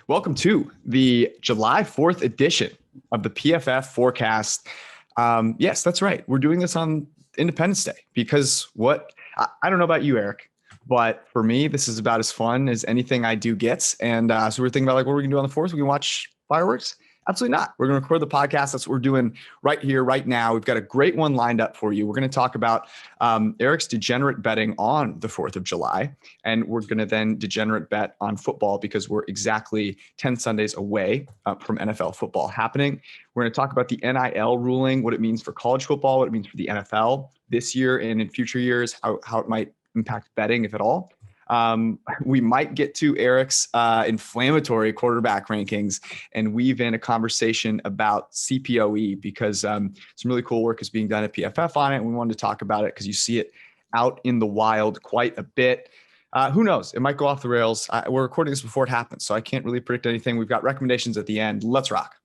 Welcome to the July 4th edition of the PFF forecast. Yes, that's right. We're doing this on Independence Day because I don't know about you, Eric, but for me, this is about as fun as anything I do gets. And so we're thinking about what we're going to do on the 4th. We can watch fireworks. Absolutely not. We're going to record the podcast. That's what we're doing right here, right now. We've got a great one lined up for you. We're going to talk about Eric's degenerate betting on the 4th of July. And we're going to then degenerate bet on football because we're exactly 10 Sundays away from NFL football happening. We're going to talk about the NIL ruling, what it means for college football, what it means for the NFL this year and in future years, how it might impact betting, if at all. We might get to Eric's inflammatory quarterback rankings and weave in a conversation about CPOE because some really cool work is being done at PFF on it. And we wanted to talk about it because you see it out in the wild quite a bit. Who knows? It might go off the rails. We're recording this before it happens, so I can't really predict anything. We've got recommendations at the end. Let's rock.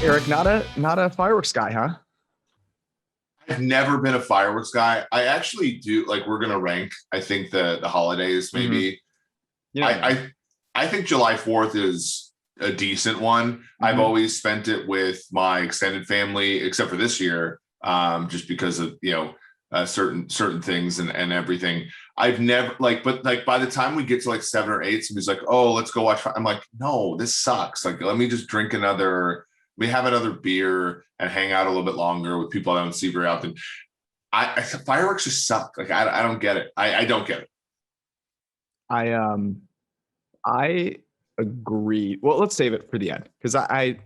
Eric, not a fireworks guy, huh? I've never been a fireworks guy. I actually do we're gonna rank, I think the holidays maybe. Mm-hmm. Yeah. I think July 4th is a decent one. Mm-hmm. I've always spent it with my extended family, except for this year, just because of certain things and everything. I've never but by the time we get to 7 or 8, somebody's like, oh, let's go watch. I'm like, no, this sucks. Let me just drink we have another beer and hang out a little bit longer with people I don't see very often. Fireworks just suck. I don't get it. I don't get it. I agree. Well, let's save it for the end because I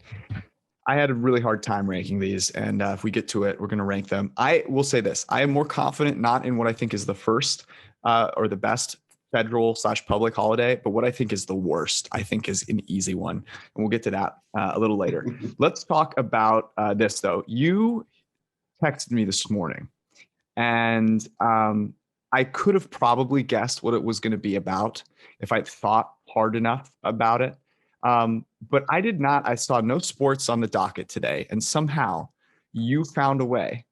had a really hard time ranking these, and if we get to it, we're going to rank them. I will say this: I am more confident not in what I think is the first or the best federal/public holiday, but what I think is the worst, I think is an easy one. And we'll get to that a little later. Let's talk about this though. You texted me this morning and I could have probably guessed what it was going to be about if I'd thought hard enough about it. But I did not. I saw no sports on the docket today. And somehow you found a way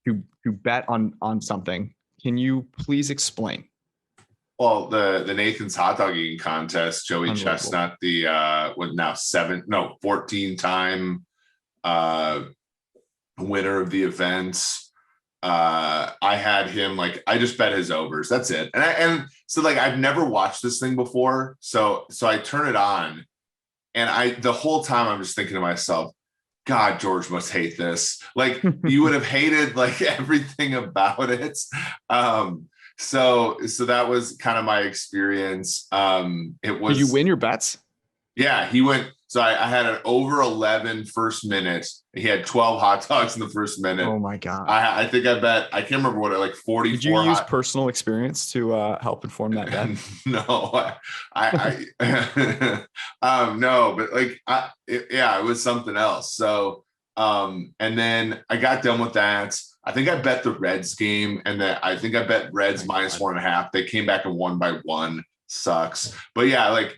to bet on something. Can you please explain? Well, the Nathan's hot dog eating contest, Joey Chestnut, the 14-time winner of the events. I had him I just bet his overs. That's it. And so I've never watched this thing before. So I turn it on and the whole time I'm just thinking to myself, God, George must hate this. You would have hated everything about it. So that was kind of my experience. It was. Did you win your bets? Yeah, he went. So I had an over 11 first minute. He had 12 hot dogs in the first minute. Oh my God. I think I bet. I can't remember what 44. Did you use personal experience to help inform that bet? No, no, but it was something else. So and then I got done with that. I think I bet the Reds game, and I think I bet Reds -1.5. They came back and won by 1. Sucks, but yeah,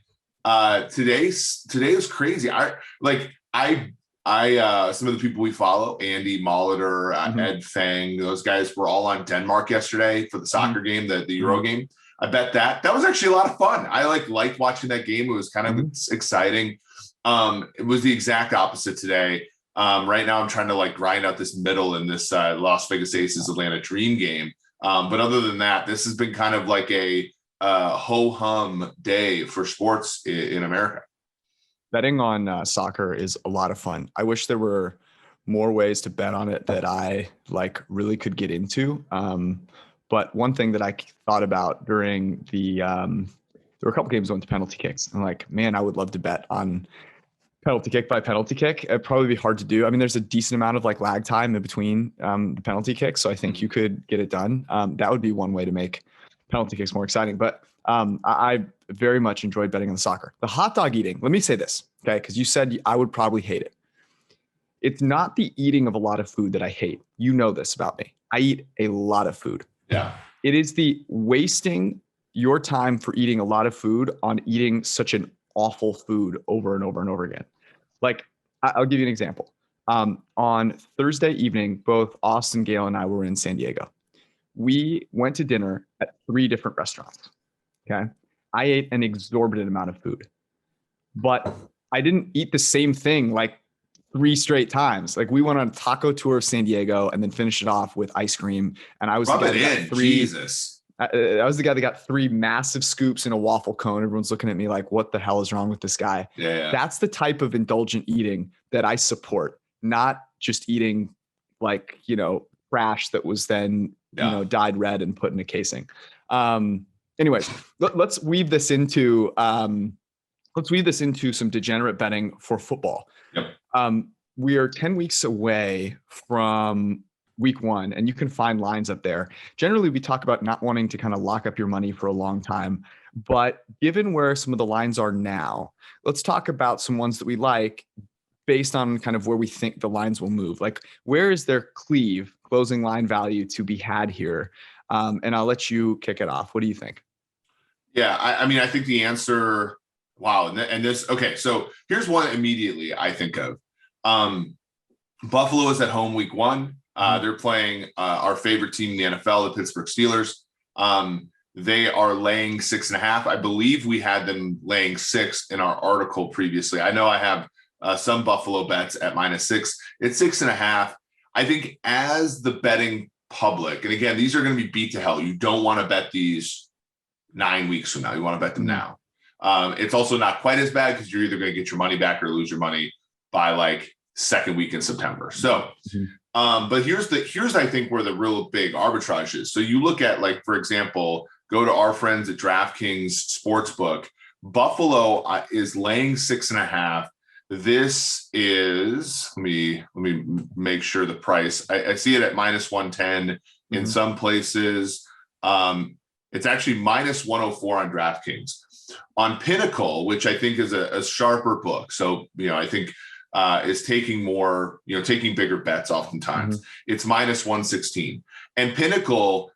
today was crazy. Some of the people we follow, Andy Molitor, Ed Fang, those guys were all on Denmark yesterday for the soccer game, the Euro game. I bet that was actually a lot of fun. I liked watching that game. It was kind of exciting. It was the exact opposite today. Right now, I'm trying to grind out this middle in this Las Vegas Aces Atlanta Dream game. But other than that, this has been kind of a ho-hum day for sports in America. Betting on soccer is a lot of fun. I wish there were more ways to bet on it that I really could get into. But one thing that I thought about during there were a couple games that went to penalty kicks. I'm man, I would love to bet on penalty kick by penalty kick. It'd probably be hard to do. I mean, there's a decent amount of lag time in between the penalty kicks. So I think you could get it done. That would be one way to make penalty kicks more exciting. But I very much enjoyed betting on the soccer. The hot dog eating, let me say this, okay? Because you said I would probably hate it. It's not the eating of a lot of food that I hate. You know this about me. I eat a lot of food. Yeah. It is the wasting your time for eating a lot of food on eating such an awful food over and over and over again. Like, I'll give you an example. On Thursday evening, both Austin, Gale, and I were in San Diego. We went to dinner at 3 different restaurants. Okay. I ate an exorbitant amount of food, but I didn't eat the same thing like 3 straight times. Like, we went on a taco tour of San Diego and then finished it off with ice cream. And I was Rub the guy it that in, got 3. Jesus. I was the guy that got 3 massive scoops in a waffle cone. Everyone's looking at me like, what the hell is wrong with this guy? Yeah. That's the type of indulgent eating that I support, not just eating like, trash that was then, dyed red and put in a casing. Anyways, let's weave this into some degenerate betting for football. Yep. We are 10 weeks away from week 1, and you can find lines up there. Generally, we talk about not wanting to kind of lock up your money for a long time, but given where some of the lines are now, let's talk about some ones that we like based on kind of where we think the lines will move. Like, where is their closing line value to be had here? And I'll let you kick it off. What do you think? Yeah, I mean, I think the answer, wow. And this, okay, so here's one immediately I think of. Buffalo is at home week 1. They're playing our favorite team in the NFL, the Pittsburgh Steelers. They are laying 6.5. I believe we had them laying 6 in our article previously. I know I have some Buffalo bets at -6. It's 6.5. I think as the betting public, and again, these are going to be beat to hell. You don't want to bet these 9 weeks from now. You want to bet them now. It's also not quite as bad because you're either going to get your money back or lose your money by like second week in September. So, but here's I think where the real big arbitrage is. So you look at, like, for example, go to our friends at DraftKings Sportsbook. Buffalo is laying 6.5. This is, let me make sure the price. I see it at -110 in some places. It's actually -104 on DraftKings. On Pinnacle, which I think is a sharper book. So, I think is taking more, taking bigger bets oftentimes. It's -116. And Pinnacle,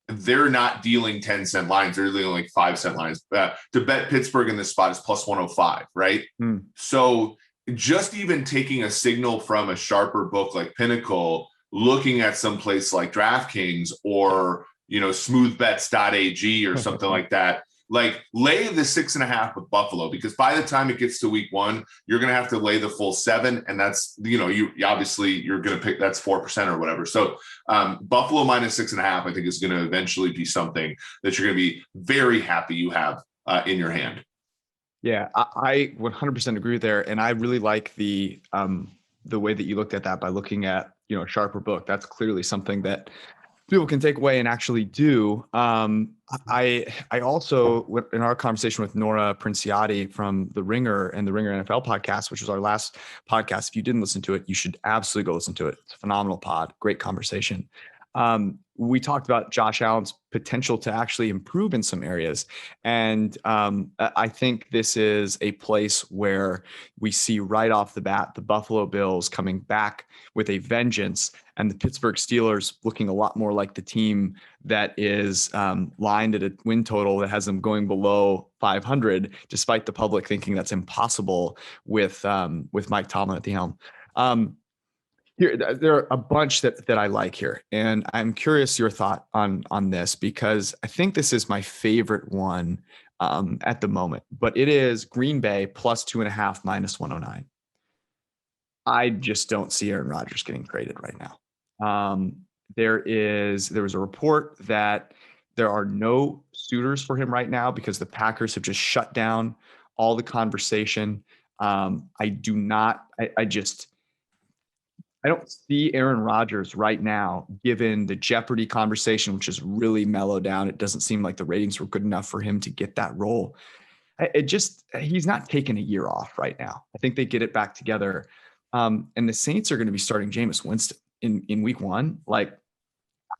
they're not dealing 10-cent lines. They're dealing like 5-cent lines. To bet Pittsburgh in this spot is +105, right? So just even taking a signal from a sharper book like Pinnacle, looking at some place like DraftKings or, smoothbets.ag or something like that, like, lay the 6.5 with Buffalo, because by the time it gets to week 1, you're going to have to lay the full 7. And that's, you obviously you're going to pick, that's 4% or whatever. So Buffalo -6.5, I think, is going to eventually be something that you're going to be very happy you have in your hand. Yeah, I 100% agree there. And I really like the way that you looked at that by looking at, a sharper book. That's clearly something that people can take away and actually do. I also, in our conversation with Nora Princiati from The Ringer and the Ringer NFL podcast, which was our last podcast, if you didn't listen to it, you should absolutely go listen to it. It's a phenomenal pod, great conversation. We talked about Josh Allen's potential to actually improve in some areas. And I think this is a place where we see right off the bat the Buffalo Bills coming back with a vengeance, and the Pittsburgh Steelers looking a lot more like the team that is lined at a win total that has them going below 500, despite the public thinking that's impossible with Mike Tomlin at the helm. Here, there are a bunch that I like here, and I'm curious your thought on this, because I think this is my favorite one at the moment. But it is Green Bay +2.5 -109. I just don't see Aaron Rodgers getting traded right now. There was a report that there are no suitors for him right now because the Packers have just shut down all the conversation. I don't see Aaron Rodgers right now, given the Jeopardy conversation, which is really mellowed down. It doesn't seem like the ratings were good enough for him to get that role. He's not taking a year off right now. I think they get it back together. And the Saints are going to be starting Jameis Winston in week 1. Like,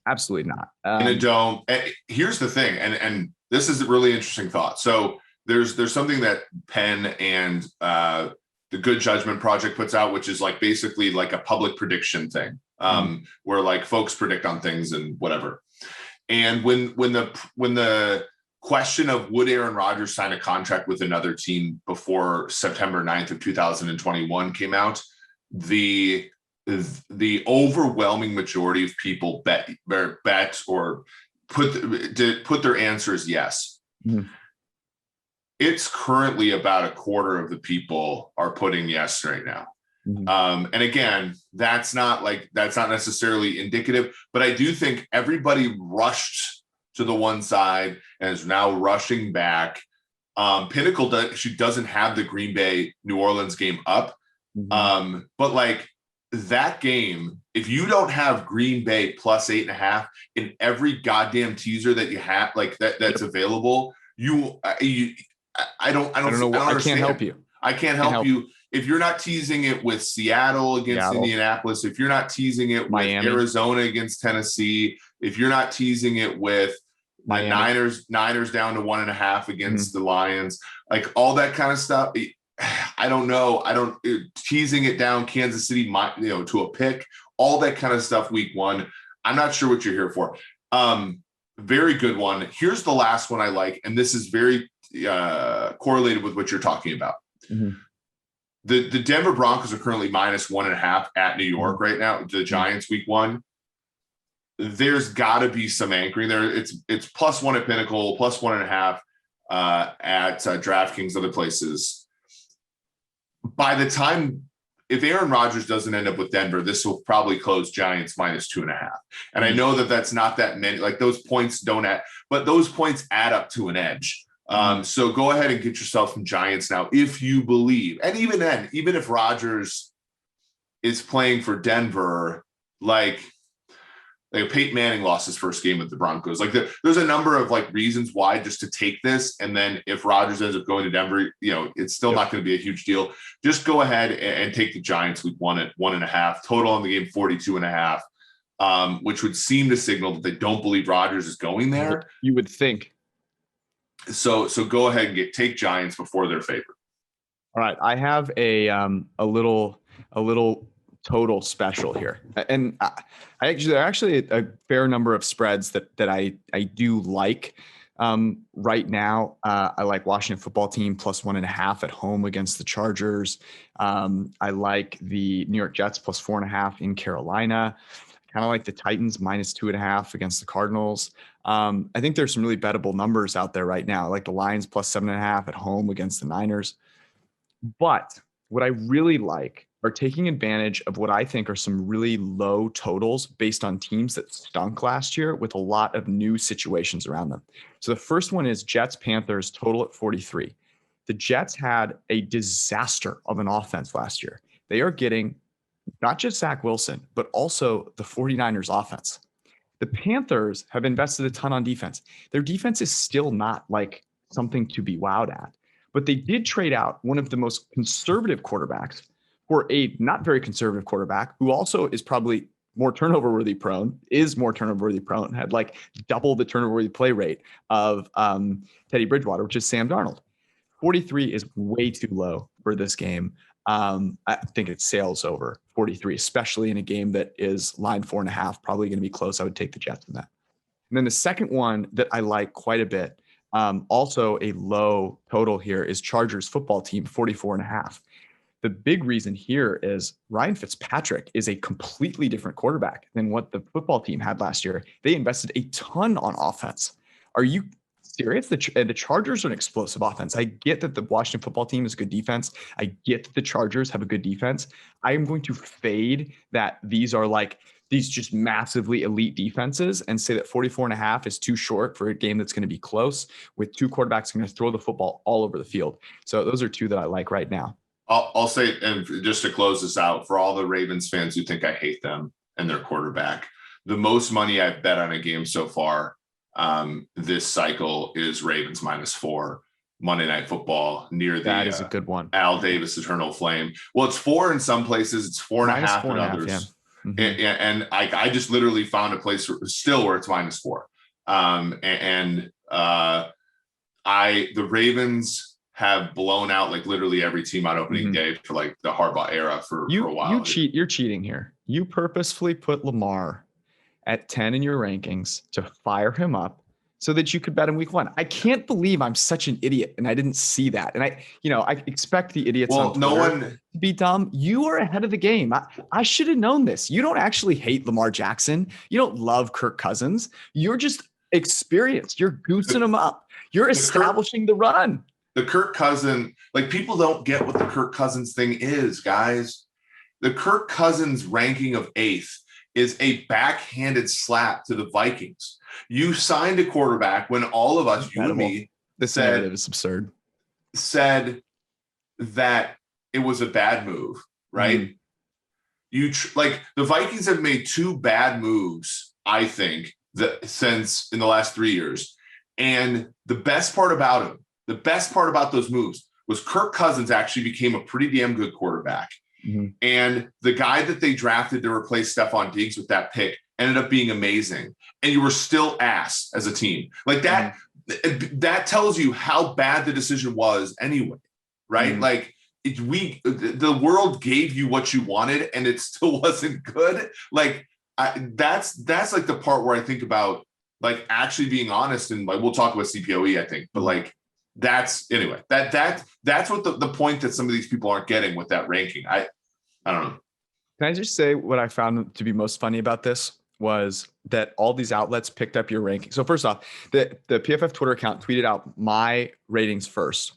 absolutely not. In a dome. Here's the thing. And this is a really interesting thought. So there's something that Penn and the Good Judgment Project puts out, which is like basically like a public prediction thing, where like folks predict on things and whatever. And when the question of would Aaron Rodgers sign a contract with another team before September 9th of 2021 came out, the overwhelming majority of people bet or put their answer as yes. Mm-hmm. It's currently about a quarter of the people are putting yes right now. Mm-hmm. And again, that's not necessarily indicative, but I do think everybody rushed to the one side and is now rushing back. Pinnacle doesn't have the Green Bay New Orleans game up. Mm-hmm. But like that game, if you don't have Green Bay plus 8.5 in every goddamn teaser that you have, like that's available, I don't know. I can't help you. I can't help you. If you're not teasing it with Seattle against Indianapolis, if you're not teasing it with Arizona against Tennessee, if you're not teasing it with the Niners down to 1.5 against the Lions, like all that kind of stuff. I don't know. Teasing it down Kansas City, to a pick, all that kind of stuff week one. I'm not sure what you're here for. Very good one. Here's the last one I like, and this is very correlated with what you're talking about. Mm-hmm. The Denver Broncos are currently minus 1.5 at New York right now. The Giants week one. There's got to be some anchoring there. It's +1 at Pinnacle, +1.5 at DraftKings, other places. By the time, if Aaron Rodgers doesn't end up with Denver, this will probably close Giants minus 2.5. And I know that's not that many. Like those points don't add, but those points add up to an edge. So go ahead and get yourself some Giants now if you believe. And even then, even if Rodgers is playing for Denver, like Peyton Manning lost his first game with the Broncos. Like there's a number of like reasons why just to take this. And then if Rodgers ends up going to Denver, it's still not going to be a huge deal. Just go ahead and take the Giants week one at 1.5. Total on the game 42.5, which would seem to signal that they don't believe Rodgers is going there. You would think. So go ahead and take Giants before their favorite. All right, I have a little total special here, and there are actually a fair number of spreads that I do like right now. I like Washington football team +1.5 at home against the Chargers. I like the New York Jets +4.5 in Carolina. Kind of like the Titans -2.5 against the Cardinals. I think there's some really bettable numbers out there right now, like the Lions +7.5 at home against the Niners. But what I really like are taking advantage of what I think are some really low totals based on teams that stunk last year with a lot of new situations around them. So the first one is Jets-Panthers total at 43. The Jets had a disaster of an offense last year. They are getting not just Zach Wilson, but also the 49ers offense. The Panthers have invested a ton on defense. Their defense is still not like something to be wowed at, but they did trade out one of the most conservative quarterbacks for a not very conservative quarterback who also is probably more turnover worthy prone, had like double the turnover worthy play rate of Teddy Bridgewater, which is Sam Darnold. 43 is way too low for this game. I think it sails over 43, especially in a game that is line 4.5, probably going to be close. I would take the Jets in that. And then the second one that I like quite a bit, also a low total here, is Chargers football team 44.5. The big reason here is Ryan Fitzpatrick is a completely different quarterback than what the football team had last year. They invested a ton on offense. Are you serious? The Chargers are an explosive offense. I get that the Washington football team is a good defense. I get that the Chargers have a good defense. I am going to fade that these are like these just massively elite defenses and say that 44.5 is too short for a game that's going to be close with two quarterbacks going to throw the football all over the field. So those are two that I like right now. I'll say, and just to close this out, for all the Ravens fans who think I hate them and their quarterback, the most money I've bet on a game so far this cycle is Ravens -4 Monday Night Football near the that is a good one. Al Davis Eternal Flame. Well, it's 4 in some places, it's 4.5 in others. Yeah. Mm-hmm. And I just literally found a place where it's -4. The Ravens have blown out like literally every team on opening day for like the Harbaugh era for a while. You're cheating here. You purposefully put Lamar at 10 in your rankings to fire him up so that you could bet him week 1. I can't believe I'm such an idiot and I didn't see that. And I expect the idiots on Twitter to be dumb. You are ahead of the game. I should have known this. You don't actually hate Lamar Jackson. You don't love Kirk Cousins. You're just experienced. You're goosing him up. You're establishing the run. The Kirk Cousins, like people don't get what the Kirk Cousins thing is, guys. The Kirk Cousins ranking of 8th is a backhanded slap to the Vikings. You signed a quarterback when all of us, you and me, this narrative is absurd. Said that it was a bad move, right? Like the Vikings have made 2 bad moves, I think, since in the last 3 years. And the best part about those moves was Kirk Cousins actually became a pretty damn good quarterback. And the guy that they drafted to replace Stephon Diggs with that pick ended up being amazing. And you were still ass as a team. Like that, that tells you how bad the decision was anyway, right? Like the world gave you what you wanted and it still wasn't good. Like that's like the part where I think about like actually being honest, and like we'll talk about CPOE, I think, but like that's anyway, that's what the point that some of these people aren't getting with that ranking. I don't know. Can I just say what I found to be most funny about this was that all these outlets picked up your ranking. So first off, the PFF Twitter account tweeted out my rankings first.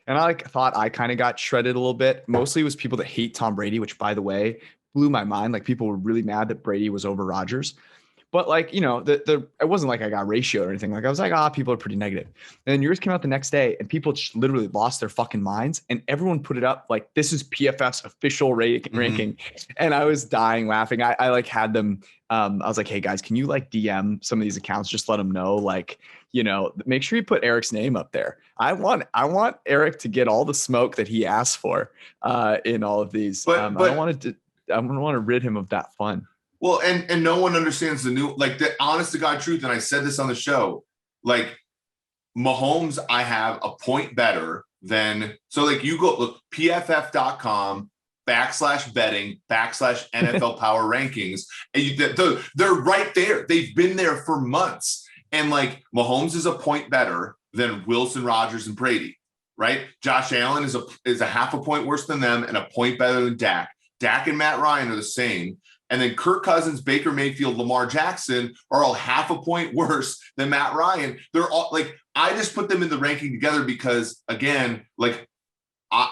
And I thought I kind of got shredded a little bit. Mostly it was people that hate Tom Brady, which by the way, blew my mind. Like people were really mad that Brady was over Rodgers. But like, it wasn't like I got ratioed or anything. Like I was like, people are pretty negative. And then yours came out the next day and people just literally lost their fucking minds. And everyone put it up like, this is PFF's official ranking. And I was dying laughing. I like had them. I was like, hey guys, can you like DM some of these accounts? Just let them know, like, make sure you put Eric's name up there. I want Eric to get all the smoke that he asked for in all of these. But I don't want to rid him of that fun. Well, and no one understands the new, like the honest to God truth. And I said this on the show, like Mahomes, I have a point better than, so like you go look pff.com/betting/NFL power rankings. And they're right there. They've been there for months. And like Mahomes is a point better than Wilson, Rodgers, and Brady, right? Josh Allen is a half a point worse than them and a point better than Dak. Dak and Matt Ryan are the same. And then Kirk Cousins, Baker Mayfield, Lamar Jackson are all half a point worse than Matt Ryan. They're all like, I just put them in the ranking together because again, like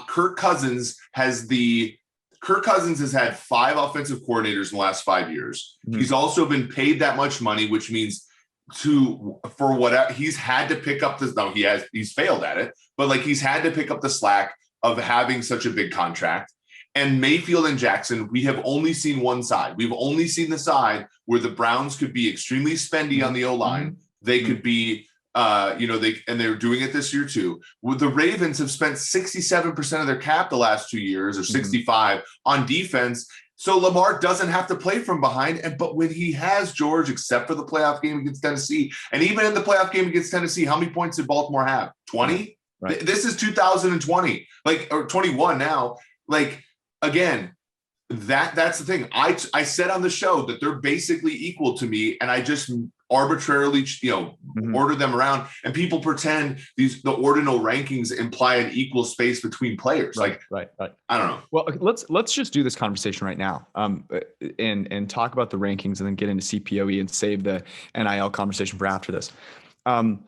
Kirk Cousins has had 5 offensive coordinators in the last 5 years. He's also been paid that much money, which means for whatever he's had to pick up this. No, he's failed at it, but like he's had to pick up the slack of having such a big contract. And Mayfield and Jackson, we have only seen one side. We've only seen the side where the Browns could be extremely spendy on the O-line. They could be, and they're doing it this year too. The Ravens have spent 67% of their cap the last 2 years, or 65 on defense. So Lamar doesn't have to play from behind. But when he has, George, except for the playoff game against Tennessee, and even in the playoff game against Tennessee, how many points did Baltimore have? 20? Right. This is 2020, or 21 now. Like, again, that's the thing. I said on the show that they're basically equal to me, and I just arbitrarily, order them around, and people pretend the ordinal rankings imply an equal space between players. Right. I don't know. Well, let's just do this conversation right now, and talk about the rankings, and then get into CPOE and save the NIL conversation for after this. I'm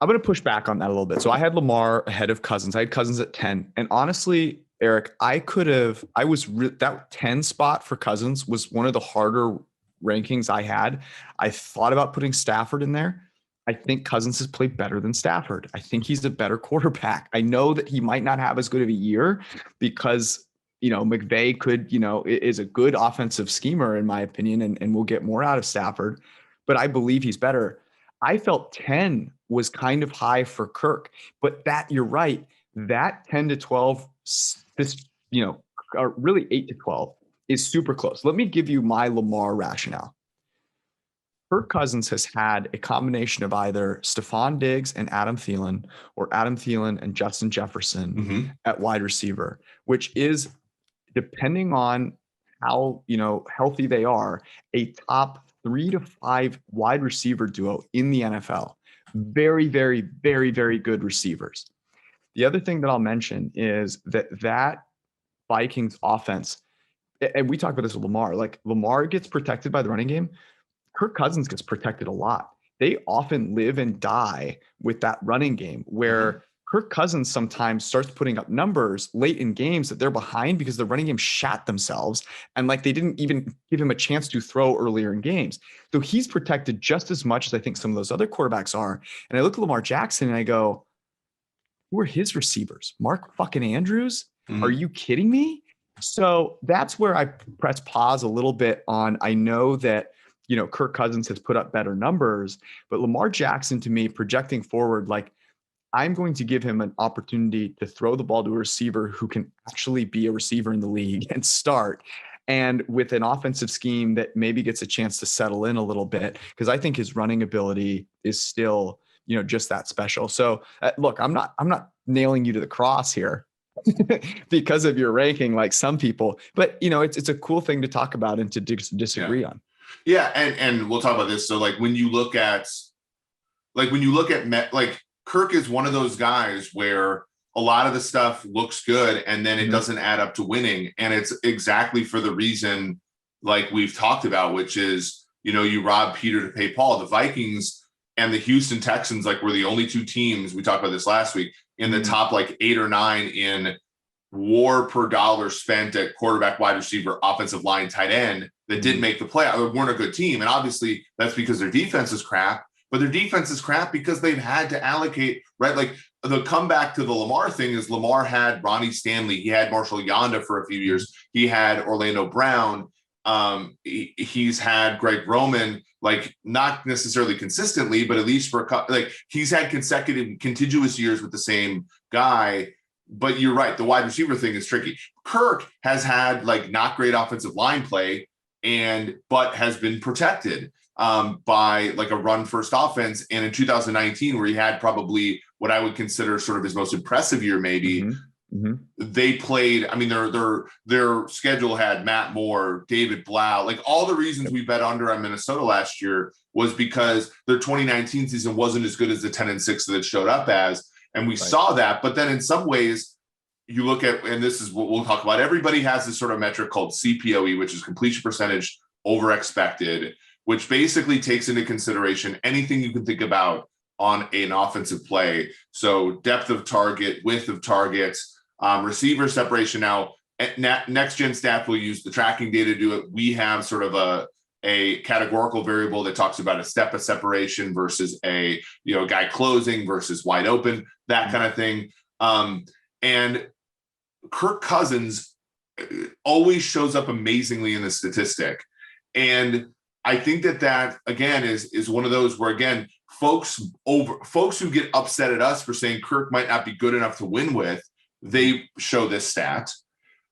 going to push back on that a little bit. So I had Lamar ahead of Cousins. I had Cousins at 10, and honestly, Eric, that 10 spot for Cousins was one of the harder rankings I had. I thought about putting Stafford in there. I think Cousins has played better than Stafford. I think he's a better quarterback. I know that he might not have as good of a year because, McVay is a good offensive schemer in my opinion, and we'll get more out of Stafford, but I believe he's better. I felt 10 was kind of high for Kirk, but you're right. That 10 to 12, really 8 to 12 is super close. Let me give you my Lamar rationale. Kirk Cousins has had a combination of either Stephon Diggs and Adam Thielen, or Adam Thielen and Justin Jefferson at wide receiver, which is, depending on how healthy they are, a top 3 to 5 wide receiver duo in the NFL. Very, very, very, very good receivers. The other thing that I'll mention is that Vikings offense, and we talk about this with Lamar, like Lamar gets protected by the running game. Kirk Cousins gets protected a lot. They often live and die with that running game, where Kirk Cousins sometimes starts putting up numbers late in games that they're behind because the running game shat themselves, and like they didn't even give him a chance to throw earlier in games. So he's protected just as much as I think some of those other quarterbacks are. And I look at Lamar Jackson and I go, who are his receivers? Mark fucking Andrews? Are you kidding me? So that's where I press pause a little bit on, I know that, Kirk Cousins has put up better numbers, but Lamar Jackson, to me, projecting forward, like, I'm going to give him an opportunity to throw the ball to a receiver who can actually be a receiver in the league and start, and with an offensive scheme that maybe gets a chance to settle in a little bit, because I think his running ability is still, just that special. So look, I'm not nailing you to the cross here because of your ranking, like some people, but it's a cool thing to talk about and to disagree on. Yeah. And we'll talk about this. So like, when you look at Kirk is one of those guys where a lot of the stuff looks good and then it doesn't add up to winning. And it's exactly for the reason like we've talked about, which is, you rob Peter to pay Paul. The Vikings and the Houston Texans, like, were the only two teams, we talked about this last week, in the top like 8 or 9 in WAR per dollar spent at quarterback, wide receiver, offensive line, tight end, that didn't make the play. They weren't a good team. And obviously that's because their defense is crap, but their defense is crap because they've had to allocate, right? Like, the comeback to the Lamar thing is Lamar had Ronnie Stanley. He had Marshall Yonda for a few years. He had Orlando Brown. He's had Greg Roman, like, not necessarily consistently, but at least for he's had consecutive contiguous years with the same guy. But you're right, the wide receiver thing is tricky. Kirk has had like not great offensive line play, but has been protected by like a run first offense. And in 2019, where he had probably what I would consider sort of his most impressive year, maybe, they played, I mean, their schedule had Matt Moore, David Blau, like all the reasons we bet under on Minnesota last year was because their 2019 season wasn't as good as the 10-6 that it showed up as. And we saw that. But then in some ways, you look at, and this is what we'll talk about, everybody has this sort of metric called CPOE, which is completion percentage over expected, which basically takes into consideration anything you can think about on an offensive play. So depth of target, width of targets, receiver separation. Now, next gen staff will use the tracking data to do it. We have sort of a categorical variable that talks about a step of separation versus a guy closing versus wide open, that kind of thing. And Kirk Cousins always shows up amazingly in the statistic. And I think that again is one of those where, again, folks who get upset at us for saying Kirk might not be good enough to win with, they show this stat.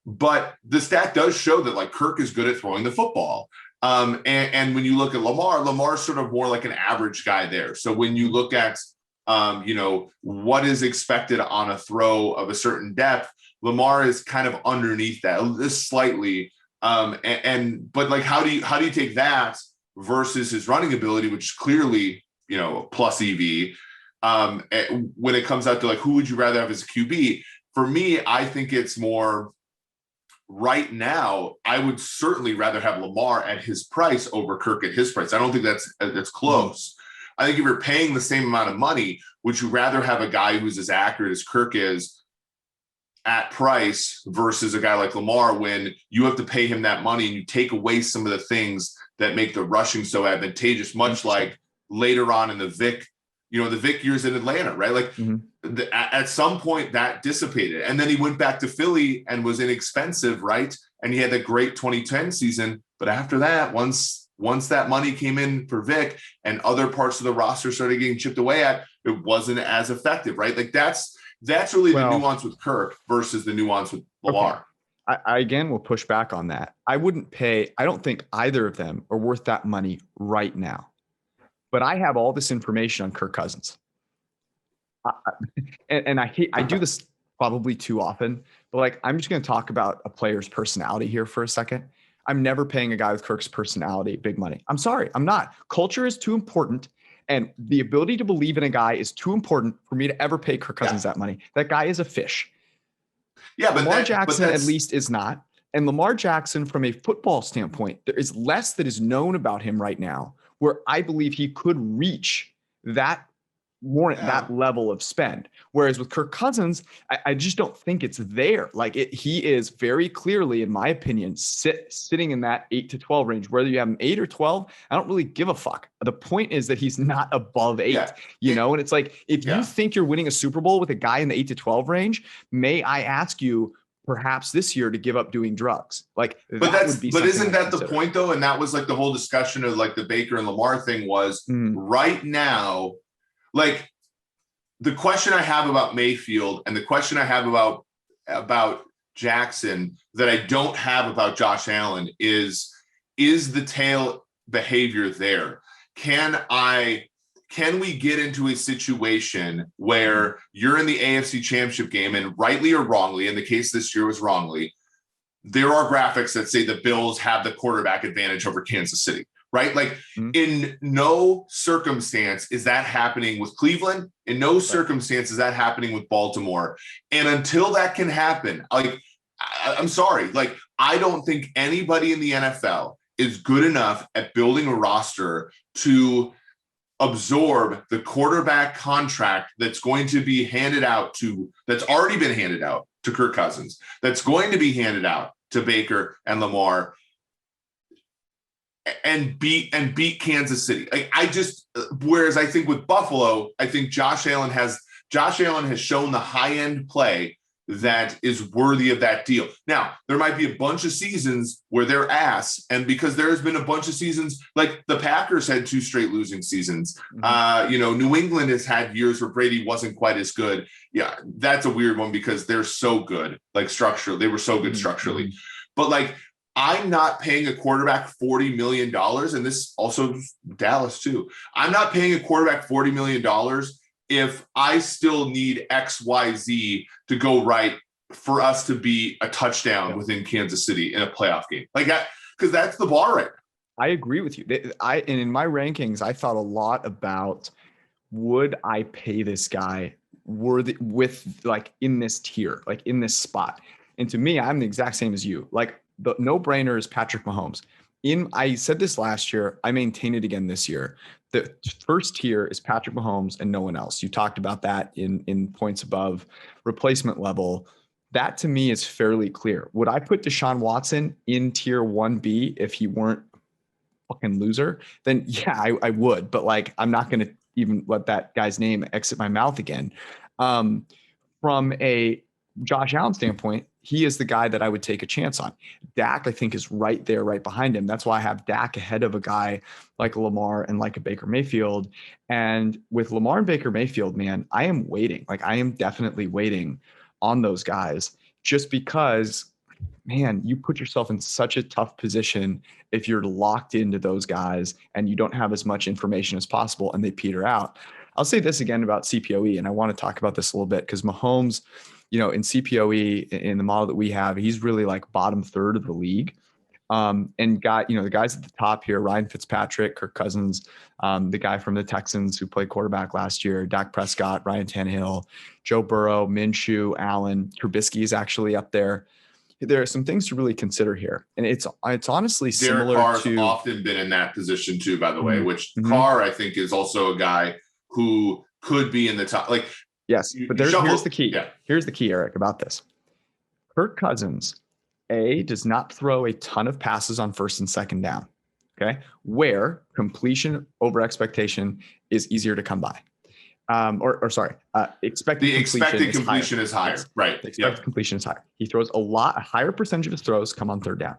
But the stat does show that like Kirk is good at throwing the football. And when you look at Lamar's sort of more like an average guy there. So when you look at, what is expected on a throw of a certain depth, Lamar is kind of underneath that just slightly. But like, how do you take that versus his running ability, which is clearly, plus EV, when it comes out to like, who would you rather have as a QB? For me, I think it's more right now, I would certainly rather have Lamar at his price over Kirk at his price. I don't think that's close. I think if you're paying the same amount of money, would you rather have a guy who's as accurate as Kirk is at price versus a guy like Lamar, when you have to pay him that money and you take away some of the things that make the rushing so advantageous, much like later on in the Vic years in Atlanta, right? Like at some point that dissipated, and then he went back to Philly and was inexpensive, right? And he had that great 2010 season. But after that, once that money came in for Vic and other parts of the roster started getting chipped away at, it wasn't as effective, right? Like that's really the nuance with Kirk versus the nuance with Lamar. Okay. I again will push back on that. I don't think either of them are worth that money right now. but I have all this information on Kirk Cousins. And I do this probably too often, but like, I'm just going to talk about a player's personality here for a second. I'm never paying a guy with Kirk's personality big money. I'm sorry, I'm not. Culture is too important. And the ability to believe in a guy is too important for me to ever pay Kirk Cousins that money. That guy is a fish. Yeah, but Lamar Jackson at least is not. And Lamar Jackson, from a football standpoint, there is less that is known about him right now, where I believe he could reach that warrant that level of spend. Whereas with Kirk Cousins, I just don't think it's there. Like he is very clearly, in my opinion, sitting in that 8 to 12 range. Whether you have him 8 or 12, I don't really give a fuck. The point is that he's not above 8, you know? And it's like, if you think you're winning a Super Bowl with a guy in the 8 to 12 range, may I ask you, perhaps this year, to give up doing drugs? Like, but isn't that the point though? And that was like the whole discussion of like the Baker and Lamar thing was right now. Like the question I have about Mayfield and the question I have about Jackson that I don't have about Josh Allen is the tail behavior there? Can we get into a situation where you're in the AFC Championship game and rightly or wrongly, in the case this year was wrongly, there are graphics that say the Bills have the quarterback advantage over Kansas City. Right? Like in no circumstance is that happening with Cleveland. In no circumstance is that happening with Baltimore. And until that can happen, like, I'm sorry, like, I don't think anybody in the NFL is good enough at building a roster to absorb the quarterback contract that's going to be handed out that's already been handed out to Kirk Cousins, that's going to be handed out to Baker and Lamar, and beat Kansas City. Whereas I think with Buffalo, I think Josh Allen has shown the high end play that is worthy of that deal. Now, there might be a bunch of seasons where they're ass, and because there has been a bunch of seasons, like the Packers had 2 straight losing seasons. New England has had years where Brady wasn't quite as good. Yeah, that's a weird one because they're so good, like structurally, they were so good structurally. But like, I'm not paying a quarterback $40 million, and this also Dallas too. I'm not paying a quarterback $40 million if I still need X, Y, Z to go right for us to be a touchdown within Kansas City in a playoff game. Like that, because that's the bar right now. I agree with you. And in my rankings, I thought a lot about, would I pay this guy with like in this tier, like in this spot? And to me, I'm the exact same as you. Like, the no-brainer is Patrick Mahomes. I said this last year, I maintain it again this year. The first tier is Patrick Mahomes and no one else. You talked about that in points above replacement level. That to me is fairly clear. Would I put Deshaun Watson in tier 1B if he weren't a fucking loser? Then yeah, I would. But like, I'm not going to even let that guy's name exit my mouth again. From a Josh Allen standpoint, he is the guy that I would take a chance on. Dak, I think, is right there, right behind him. That's why I have Dak ahead of a guy like Lamar and like a Baker Mayfield. And with Lamar and Baker Mayfield, man, I am waiting. Like, I am definitely waiting on those guys, just because, man, you put yourself in such a tough position if you're locked into those guys and you don't have as much information as possible and they peter out. I'll say this again about CPOE, and I want to talk about this a little bit because Mahomes, in CPOE, in the model that we have, he's really like bottom third of the league. And the guys at the top here, Ryan Fitzpatrick, Kirk Cousins, the guy from the Texans who played quarterback last year, Dak Prescott, Ryan Tannehill, Joe Burrow, Minshew, Allen, Trubisky is actually up there. There are some things to really consider here. And it's honestly similar Derek to... Carr's often been in that position too, by the way, which Carr, I think, is also a guy who could be in the top. Like, yes, but here's the key. Yeah. Here's the key, Eric, about this. Kirk Cousins, does not throw a ton of passes on first and second down, okay? Where completion over expectation is easier to come by. Expected completion is higher. Yes. Right. The expected completion is higher. He throws a higher percentage of his throws come on third down.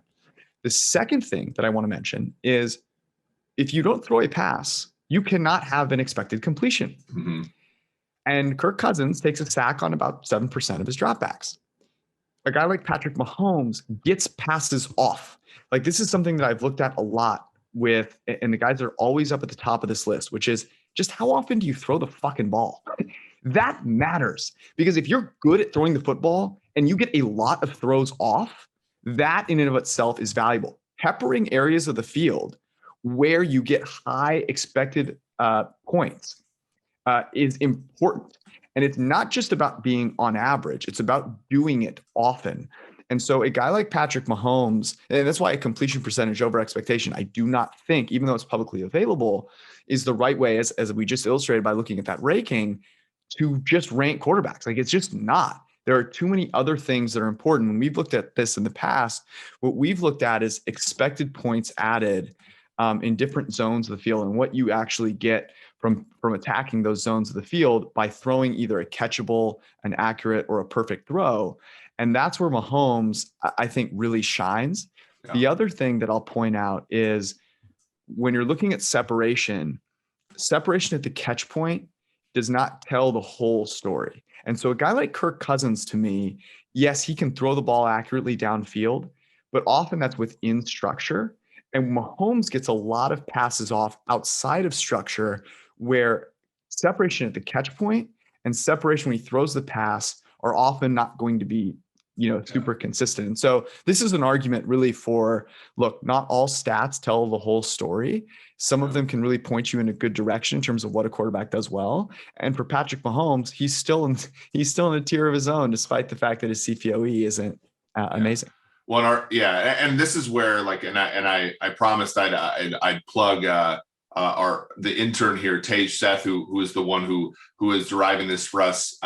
The second thing that I want to mention is, if you don't throw a pass, you cannot have an expected completion. And Kirk Cousins takes a sack on about 7% of his dropbacks. A guy like Patrick Mahomes gets passes off. Like, this is something that I've looked at a lot and the guys that are always up at the top of this list, which is just how often do you throw the fucking ball? That matters, because if you're good at throwing the football and you get a lot of throws off, that in and of itself is valuable. Peppering areas of the field where you get high expected points is important. And it's not just about being on average, it's about doing it often. And so a guy like Patrick Mahomes, and that's why a completion percentage over expectation, I do not think, even though it's publicly available, is the right way, as we just illustrated by looking at that ranking, to just rank quarterbacks. Like, it's just not. There are too many other things that are important. When we've looked at this in the past, what we've looked at is expected points added in different zones of the field, and what you actually get from attacking those zones of the field by throwing either a catchable, an accurate, or a perfect throw. And that's where Mahomes, I think, really shines. Yeah. The other thing that I'll point out is when you're looking at separation at the catch point does not tell the whole story. And so a guy like Kirk Cousins, to me, yes, he can throw the ball accurately downfield, but often that's within structure. And Mahomes gets a lot of passes off outside of structure where separation at the catch point and separation when he throws the pass are often not going to be, super consistent. And so this is an argument really for, look, not all stats tell the whole story. Some of them can really point you in a good direction in terms of what a quarterback does well. And for Patrick Mahomes, he's still in a tier of his own, despite the fact that his CPOE isn't amazing. Well, and this is where, like, and I promised I'd plug the intern here, Tej Seth, who is the one who is deriving this for us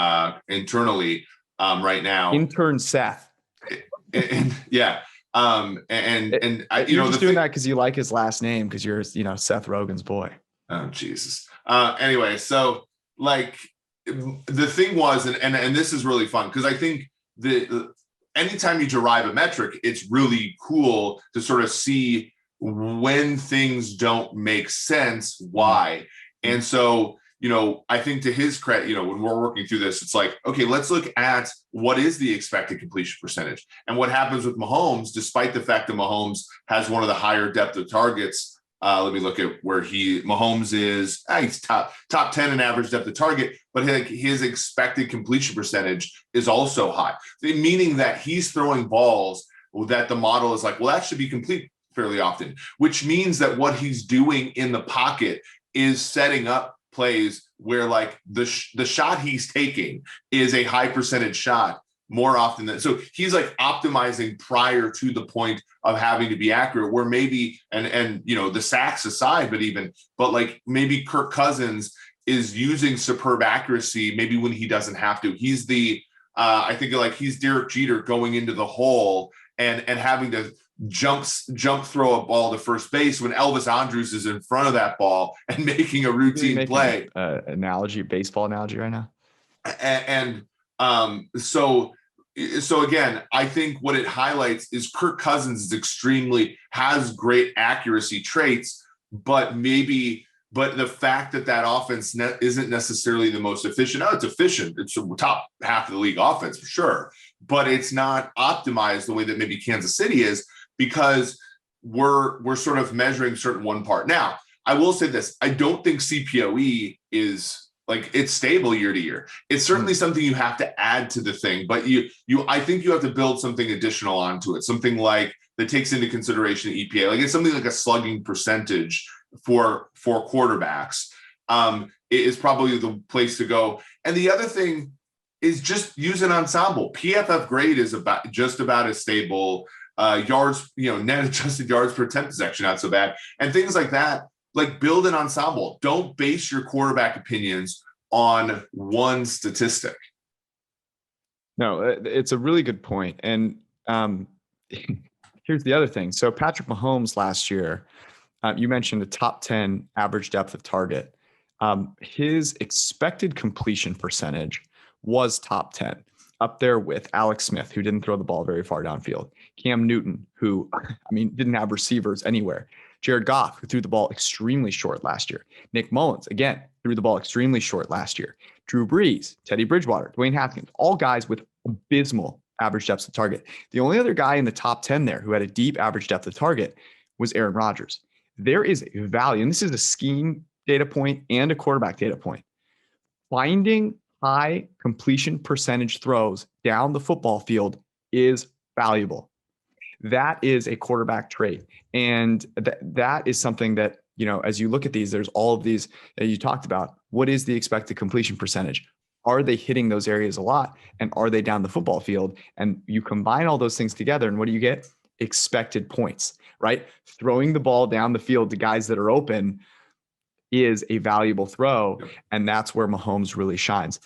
internally right now. Intern Seth. And you're just doing that because you like his last name, because you're Seth Rogen's boy. Oh Jesus. Anyway, so like the thing was, and this is really fun because I think anytime you derive a metric, it's really cool to sort of see when things don't make sense, why. And so, I think to his credit, when we're working through this, it's like, okay, let's look at what is the expected completion percentage and what happens with Mahomes, despite the fact that Mahomes has one of the higher depth of targets. Let me look at where Mahomes is. He's top 10 in average depth of target, but his expected completion percentage is also high, meaning that he's throwing balls that the model is like, well, that should be complete fairly often, which means that what he's doing in the pocket is setting up plays where, like, the shot he's taking is a high percentage shot more often than so. He's like optimizing prior to the point of having to be accurate, where maybe and the sacks aside, but like maybe Kirk Cousins is using superb accuracy maybe when he doesn't have to. He's I think like he's Derek Jeter going into the hole and having to jump throw a ball to first base when Elvis Andrus is in front of that ball and making a routine play. Baseball analogy right now. And so again, I think what it highlights is Kirk Cousins has great accuracy traits, but the fact that offense isn't necessarily the most efficient. No, it's efficient. It's the top half of the league offense for sure, but it's not optimized the way that maybe Kansas City is, because we're sort of measuring certain one part. Now, I will say this. I don't think CPOE is like it's stable year to year. It's certainly something you have to add to the thing, but I think you have to build something additional onto it. Something like that takes into consideration EPA. Like it's something like a slugging percentage for quarterbacks is probably the place to go. And the other thing is just use an ensemble. PFF grade is just about as stable. Yards, net adjusted yards per attempt is actually not so bad. And things like that, like build an ensemble. Don't base your quarterback opinions on one statistic. No, it's a really good point. And here's the other thing. So Patrick Mahomes last year, you mentioned a top 10 average depth of target. His expected completion percentage was top 10, up there with Alex Smith, who didn't throw the ball very far downfield. Cam Newton, who, didn't have receivers anywhere. Jared Goff, who threw the ball extremely short last year. Nick Mullins, again, threw the ball extremely short last year. Drew Brees, Teddy Bridgewater, Dwayne Haskins, all guys with abysmal average depth of target. The only other guy in the top 10 there who had a deep average depth of target was Aaron Rodgers. there is value, and this is a scheme data point and a quarterback data point. Finding high completion percentage throws down the football field is valuable. That is a quarterback trait. And that is something that, as you look at these, there's all of these that you talked about. What is the expected completion percentage? Are they hitting those areas a lot? And are they down the football field? And you combine all those things together, and what do you get? Expected points, right? Throwing the ball down the field to guys that are open is a valuable throw. And that's where Mahomes really shines.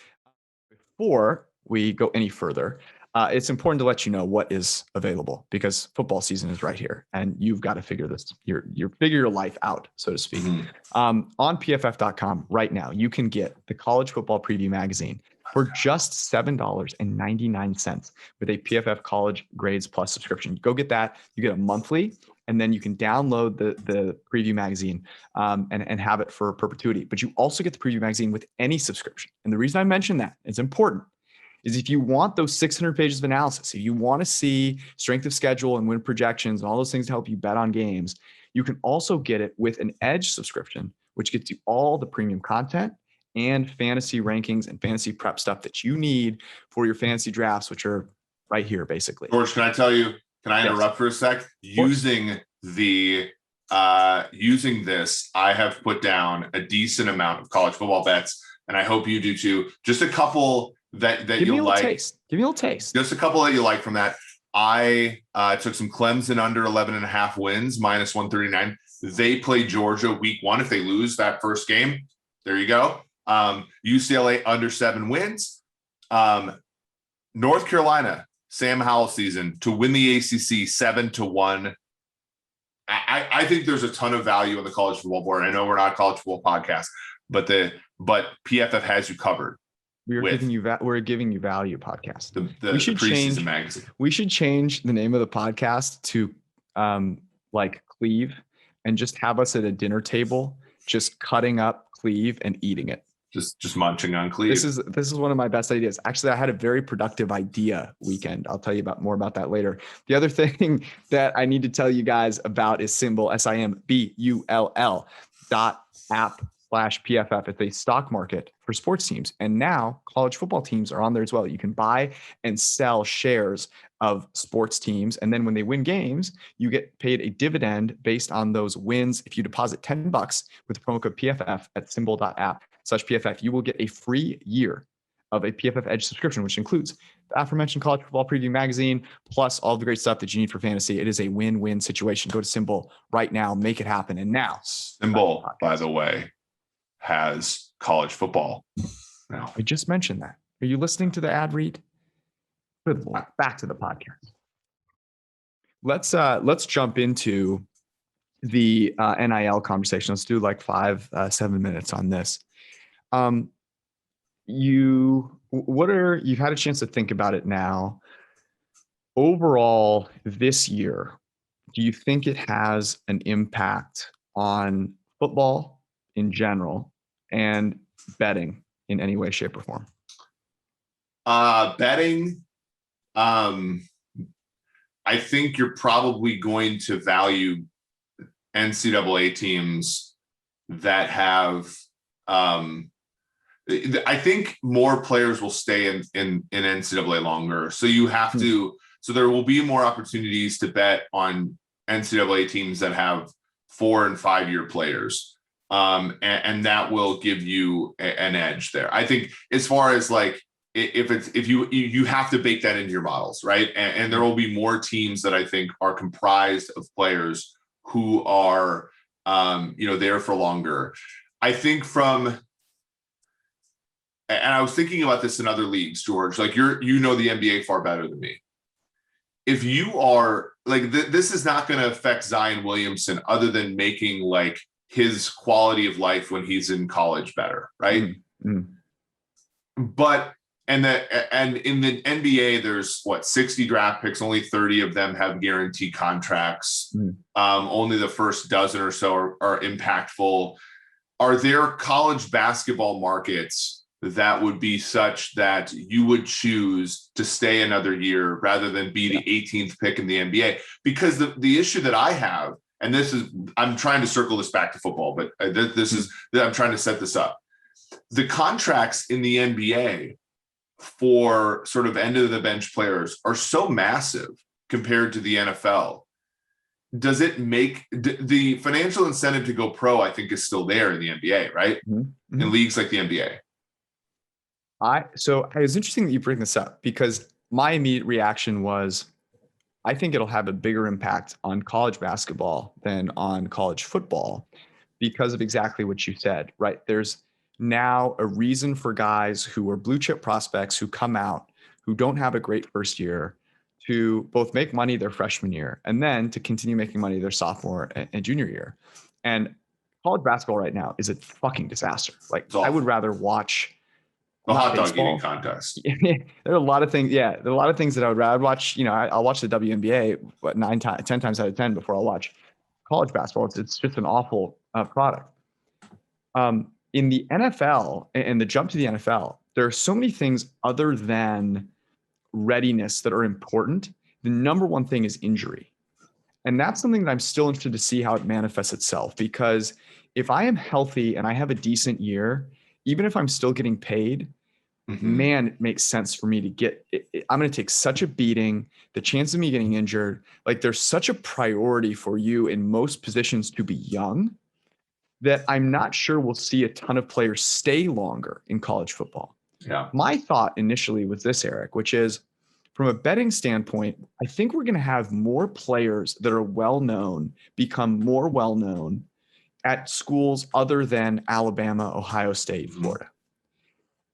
Before we go any further, it's important to let you know what is available, because football season is right here and you've got to figure your life out, so to speak. On PFF.com right now, you can get the College Football Preview Magazine for just $7.99 with a PFF College Grades Plus subscription. Go get that. You get a monthly, and then you can download the preview magazine and have it for perpetuity. But you also get the preview magazine with any subscription. And the reason I mention that, it's important, is if you want those 600 pages of analysis, if you want to see strength of schedule and win projections and all those things to help you bet on games, you can also get it with an Edge subscription, which gets you all the premium content and fantasy rankings and fantasy prep stuff that you need for your fantasy drafts, which are right here, basically. George, can I interrupt for a sec? Using this, I have put down a decent amount of college football bets, and I hope you do too. Just a couple that you'll like. Give me a little taste. Just a couple that you like from that. I took some Clemson under 11.5 wins, minus 139. They play Georgia week 1. If they lose that first game, there you go. UCLA under 7 wins. North Carolina, Sam Howell season to win the ACC 7-1. I think there's a ton of value in the college football board. I know we're not a college football podcast, but PFF has you covered. We're giving you value podcast. We should change magazine. We should change the name of the podcast to like Cleve, and just have us at a dinner table, just cutting up Cleve and eating it. Just munching on Cleve. This is one of my best ideas. Actually, I had a very productive idea weekend. I'll tell you more about that later. The other thing that I need to tell you guys about is Symbol, SIMBULL.app/PFF. It's a stock market for sports teams. And now college football teams are on there as well. You can buy and sell shares of sports teams. And then when they win games, you get paid a dividend based on those wins. If you deposit $10 with the promo code PFF at symbol.app/PFF, you will get a free year of a PFF Edge subscription, which includes the aforementioned College Football Preview Magazine, plus all the great stuff that you need for fantasy. It is a win-win situation. Go to Symbol right now, make it happen. And now, Symbol, by the way, has college football now. I just mentioned that. Are you listening to the ad read? Good Lord. Back to the podcast. Let's jump into the NIL conversation. Let's do like 5-7 minutes on this. You've had a chance to think about it now. Overall, this year, do you think it has an impact on football in general and betting in any way, shape, or form? Betting, I think you're probably going to value NCAA teams that have. I think more players will stay in NCAA longer. So you have to. So there will be more opportunities to bet on NCAA teams that have 4 and 5 year players, and that will give you an edge there. I think as far as like if you have to bake that into your models, right? And there will be more teams that I think are comprised of players who are there for longer. I think and I was thinking about this in other leagues, George, like the NBA far better than me. If you are like, this is not going to affect Zion Williamson other than making like his quality of life when he's in college better. Right. Mm-hmm. But, and in the NBA, there's 60 draft picks, only 30 of them have guaranteed contracts. Mm-hmm. Only the first dozen or so are impactful. Are there college basketball markets that would be such that you would choose to stay another year rather than be the 18th pick in the NBA? Because the issue that I have, and I'm trying to circle this back to football, but I'm trying to set this up. The contracts in the NBA for sort of end of the bench players are so massive compared to the NFL. Does it make the financial incentive to go pro? I think is still there in the NBA, right? Mm-hmm. In leagues like the NBA. So it was interesting that you bring this up, because my immediate reaction was, I think it'll have a bigger impact on college basketball than on college football, because of exactly what you said, right? There's now a reason for guys who are blue chip prospects who come out, who don't have a great first year, to both make money their freshman year and then to continue making money their sophomore and junior year. And college basketball right now is a fucking disaster. Like, I would rather watch a hot dog eating contest. There are a lot of things. Yeah, there are a lot of things that I would rather watch. You know, I'll watch the WNBA 10 times out of 10 before I'll watch college basketball. It's just an awful product. In the NFL and the jump to the NFL, there are so many things other than readiness that are important. The number one thing is injury. And that's something that I'm still interested to see how it manifests itself, because if I am healthy and I have a decent year, even if I'm still getting paid, man, it makes sense for me to get it. I'm going to take such a beating. The chance of me getting injured, like, there's such a priority for you in most positions to be young, that I'm not sure we'll see a ton of players stay longer in college football. Yeah. My thought initially was this, Eric, which is, from a betting standpoint, I think we're going to have more players that are well-known become more well-known at schools other than Alabama, Ohio State, Florida.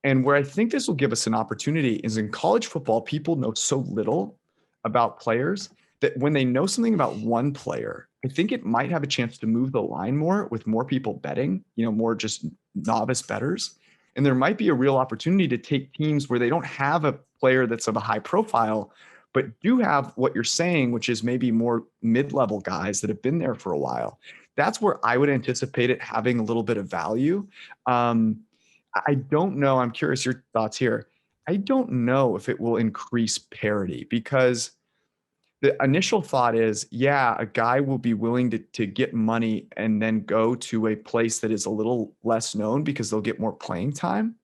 And where I think this will give us an opportunity is in college football, people know so little about players that when they know something about one player, I think it might have a chance to move the line more with more people betting, more just novice bettors. And there might be a real opportunity to take teams where they don't have a player that's of a high profile, but do have what you're saying, which is maybe more mid-level guys that have been there for a while. That's where I would anticipate it having a little bit of value. I don't know. I'm curious your thoughts here. I don't know if it will increase parity, because the initial thought is, yeah, a guy will be willing to get money and then go to a place that is a little less known because they'll get more playing time.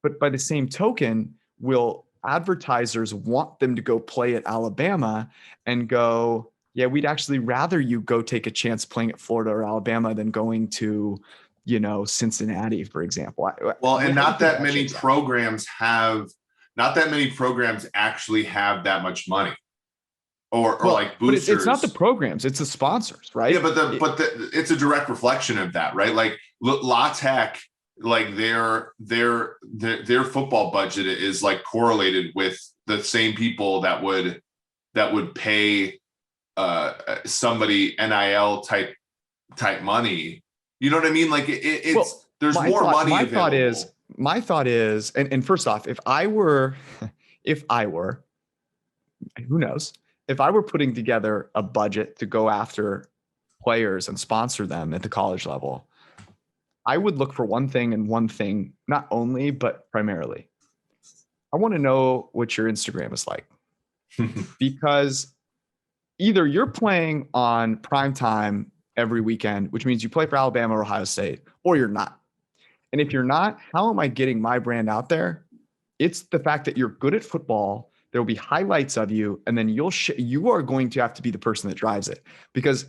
But by the same token, will advertisers want them to go play at Alabama and go, yeah, we'd actually rather you go take a chance playing at Florida or Alabama than going to, Cincinnati, for example. Well, and not that many programs actually have that much money. Or like boosters. But it's not the programs, it's the sponsors, right? Yeah, but it's a direct reflection of that, right? Like La Tech, like their football budget is like correlated with the same people that would pay somebody NIL type money. You know what I mean? Like there's more money available. My thought is, and first off, if I were, who knows? If I were putting together a budget to go after players and sponsor them at the college level, I would look for one thing and one thing, not only, but primarily. I want to know what your Instagram is like. Because either you're playing on prime time every weekend, which means you play for Alabama or Ohio State, or you're not. And if you're not, how am I getting my brand out there? It's the fact that you're good at football. There will be highlights of you, and then you are going to have to be the person that drives it. Because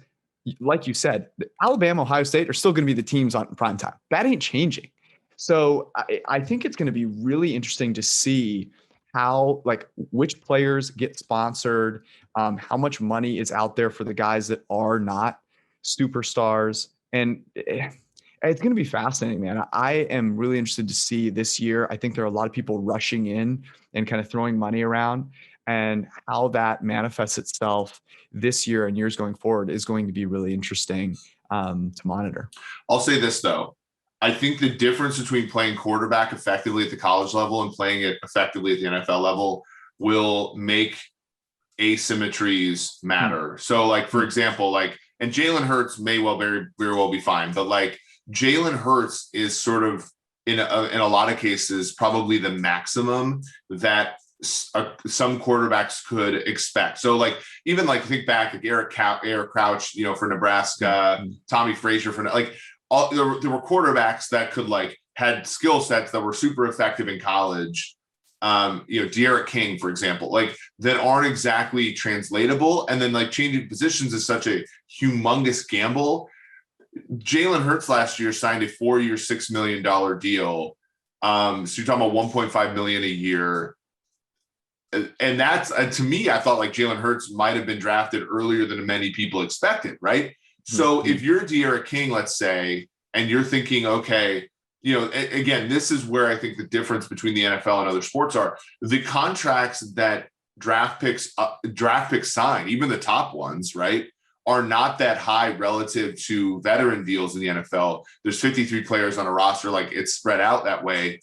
like you said, Alabama, Ohio State are still going to be the teams on prime time. That ain't changing. So I think it's going to be really interesting to see how, like, which players get sponsored, how much money is out there for the guys that are not superstars. And it's going to be fascinating, man. I am really interested to see this year. I think there are a lot of people rushing in and kind of throwing money around, and how that manifests itself this year and years going forward is going to be really interesting to monitor. I'll say this, though. I think the difference between playing quarterback effectively at the college level and playing it effectively at the NFL level will make asymmetries matter. So, like, for example, and Jalen Hurts may very well be fine, but like, Jalen Hurts is sort of in a lot of cases probably the maximum that some quarterbacks could expect. So like, even like think back, like Eric Crouch, for Nebraska, Tommy Frazier for like there were quarterbacks that could like had skill sets that were super effective in college. De'Aaron King, for example, like that aren't exactly translatable. And then like changing positions is such a humongous gamble. Jalen Hurts last year signed a 4-year, $6 million deal. So you're talking about $1.5 million a year. And that's to me, I thought like Jalen Hurts might have been drafted earlier than many people expected, right? So if you're De'Aaron King, let's say, and you're thinking, okay, again, this is where I think the difference between the NFL and other sports are. The contracts that draft picks sign, even the top ones, right, are not that high relative to veteran deals in the NFL. There's 53 players on a roster, like it's spread out that way.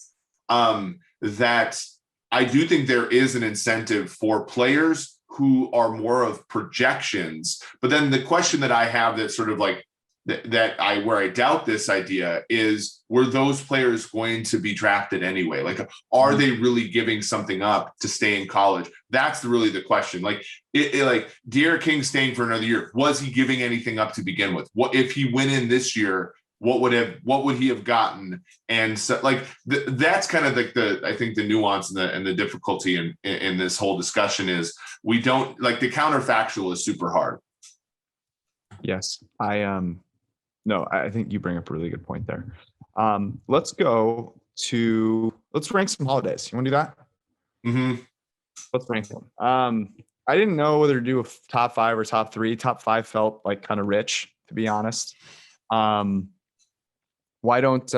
That I do think there is an incentive for players who are more of projections. But then the question that I have that sort of like where I doubt this idea is, were those players going to be drafted anyway? Like, are they really giving something up to stay in college? That's really the question. Like, like De'Aaron King staying for another year, was he giving anything up to begin with? What if he went in this year? What would he have gotten? And so, like, that's kind of like I think the nuance and the difficulty in this whole discussion is we don't like the counterfactual is super hard. Yes, no, I think you bring up a really good point there. Let's rank some holidays. You want to do that? Mm-hmm. Let's rank them. I didn't know whether to do a top 5 or top 3. Top 5 felt like kind of rich, to be honest. Why don't,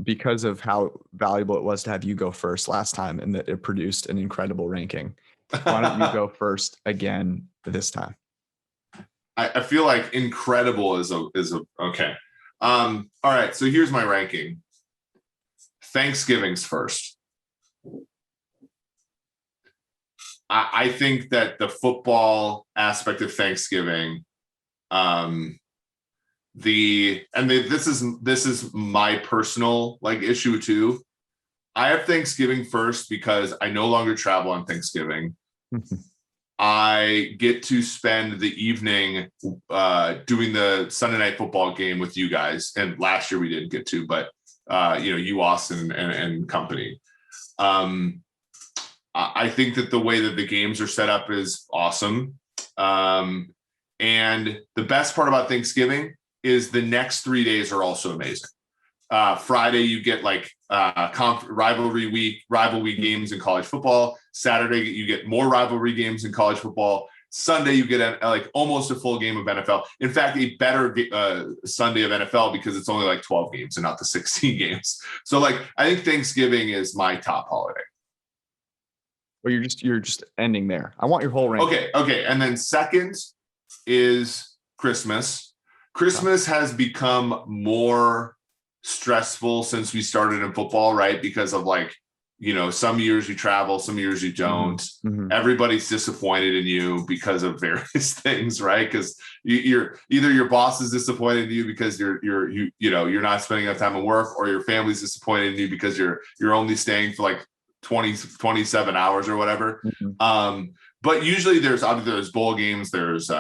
because of how valuable it was to have you go first last time and that it produced an incredible ranking, why don't you go first again this time? I feel like incredible is okay. All right. So here's my ranking. Thanksgiving's first. I think that the football aspect of Thanksgiving, this is my personal like issue too. I have Thanksgiving first because I no longer travel on Thanksgiving. I get to spend the evening doing the Sunday night football game with you guys. And last year we didn't get to, but you, Austin and company. I think that the way that the games are set up is awesome. And the best part about Thanksgiving is the next 3 days are also amazing. Friday, you get like rivalry games in college football. Saturday, you get more rivalry games in college football. Sunday, you get like almost a full game of NFL. In fact, a better Sunday of NFL because it's only like 12 games and not the 16 games. So like, I think Thanksgiving is my top holiday. Well, you're just ending there. I want your whole ranking. Okay. And then second is Christmas. Christmas has become more stressful since we started in football, right? Because of like, some years you travel, some years you don't. Mm-hmm. Everybody's disappointed in you because of various things, right? Because you're either your boss is disappointed in you because you're not spending enough time at work, or your family's disappointed in you because you're only staying for like 27 hours or whatever. Mm-hmm. But usually there's bowl games, there's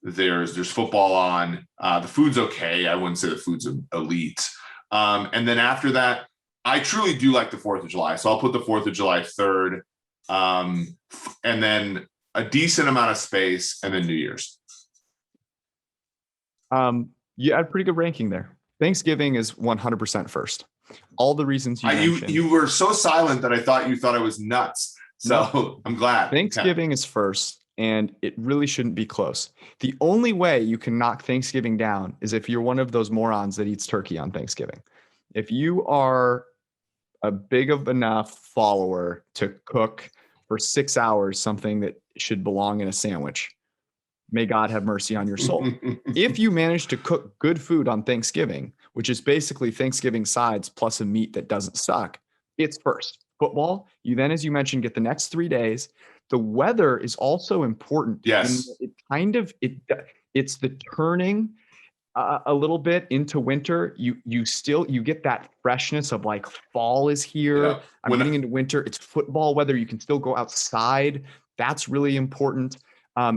there's football on. The food's okay. I wouldn't say the food's elite. And then after that, I truly do like the 4th of July. So I'll put the 4th of July third, and then a decent amount of space, and then New Year's. You had a pretty good ranking there. Thanksgiving is 100% first. All the reasons you mentioned. You were so silent that I thought you thought I was nuts. So no. I'm glad. Thanksgiving is first, and it really shouldn't be close. The only way you can knock Thanksgiving down is if you're one of those morons that eats turkey on Thanksgiving. If you are a big of enough follower to cook for 6 hours something that should belong in a sandwich, may God have mercy on your soul. If you manage to cook good food on Thanksgiving, which is basically Thanksgiving sides plus a meat that doesn't suck, it's first. Football, you then, as you mentioned, get the next 3 days. The weather is also important. Yes. It's the turning a little bit into winter, you get that freshness of like fall is here. Yeah. I'm getting into winter. It's football weather. You can still go outside. That's really important.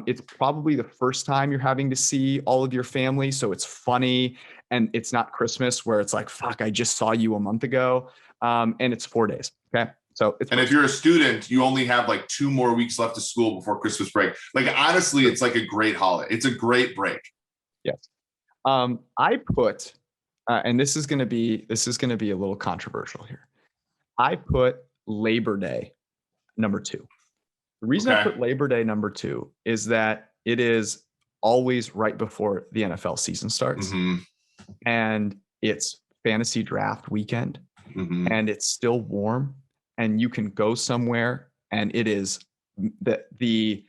It's probably the first time you're having to see all of your family, so it's funny, and it's not Christmas where it's like, fuck, I just saw you a month ago. And it's 4 days. Okay. So it's, and if you're a student, you only have like 2 more weeks left of school before Christmas break. Like, honestly, it's like a great holiday. It's a great break. Yes. I put, and this is going to be a little controversial here. I put Labor Day number 2. The reason I put Labor Day number 2 is that it is always right before the NFL season starts, and it's fantasy draft weekend, and it's still warm, and you can go somewhere, and it is the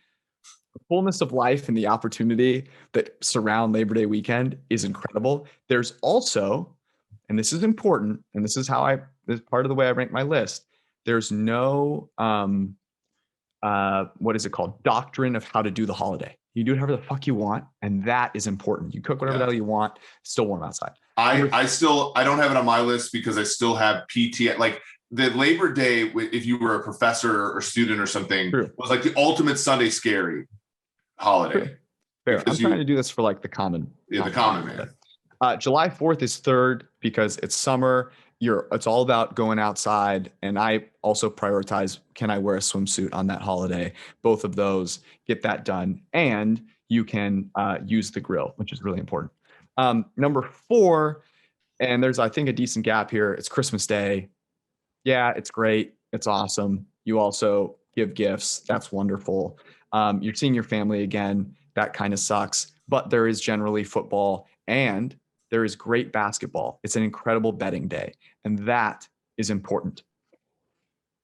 fullness of life and the opportunity that surround Labor Day weekend is incredible. There's also, and this is important, and this is part of the way I rank my list. There's no, what is it called? Doctrine of how to do the holiday. You do whatever the fuck you want, and that is important. You cook whatever the hell you want, still warm outside. I don't have it on my list because I still have PT. Like, the Labor Day, if you were a professor or student or something, was like the ultimate Sunday scary holiday. Fair. I'm trying to do this for like the common. Yeah, the common man. July 4th is 3rd because it's summer. It's all about going outside. And I also prioritize, can I wear a swimsuit on that holiday? Both of those, get that done. And you can use the grill, which is really important. Number 4, and there's, I think, a decent gap here. It's Christmas Day. Yeah, it's great. It's awesome. You also give gifts. That's wonderful. You're seeing your family again. That kind of sucks. But there is generally football, and there is great basketball. It's an incredible betting day, and that is important.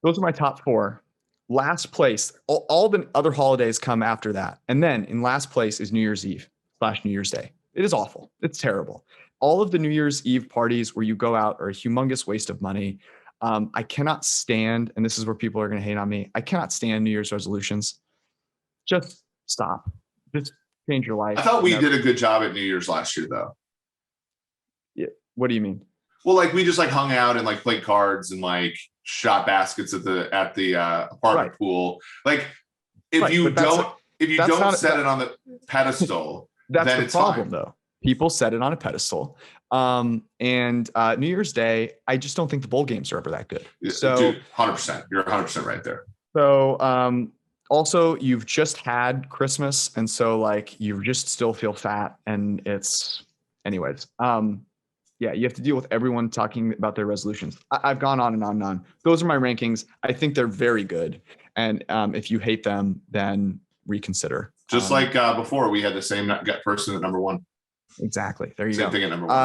Those are my top 4. Last place, all the other holidays come after that. And then in last place is New Year's Eve / New Year's Day. It is awful. It's terrible. All of the New Year's Eve parties where you go out are a humongous waste of money. I cannot stand, and this is where people are going to hate on me, I cannot stand New Year's resolutions. Just stop. Just change your life. I thought we did a good job at New Year's last year, though. Yeah. What do you mean? Well, like, we just like hung out and like played cards and like shot baskets at the apartment pool. Like, if you don't set it on the pedestal, that's then the it's problem, fine. though. People set it on a pedestal. And New Year's Day, I just don't think the bowl games are ever that good. So, dude, 100%. You're 100% right there. So, also, you've just had Christmas, and so like you just still feel fat, and it's, anyways. Yeah, you have to deal with everyone talking about their resolutions. I've gone on and on and on. Those are my rankings. I think they're very good, and if you hate them, then reconsider. Just like before, we had the same person at number 1. Exactly. There you go. Same thing at number 1.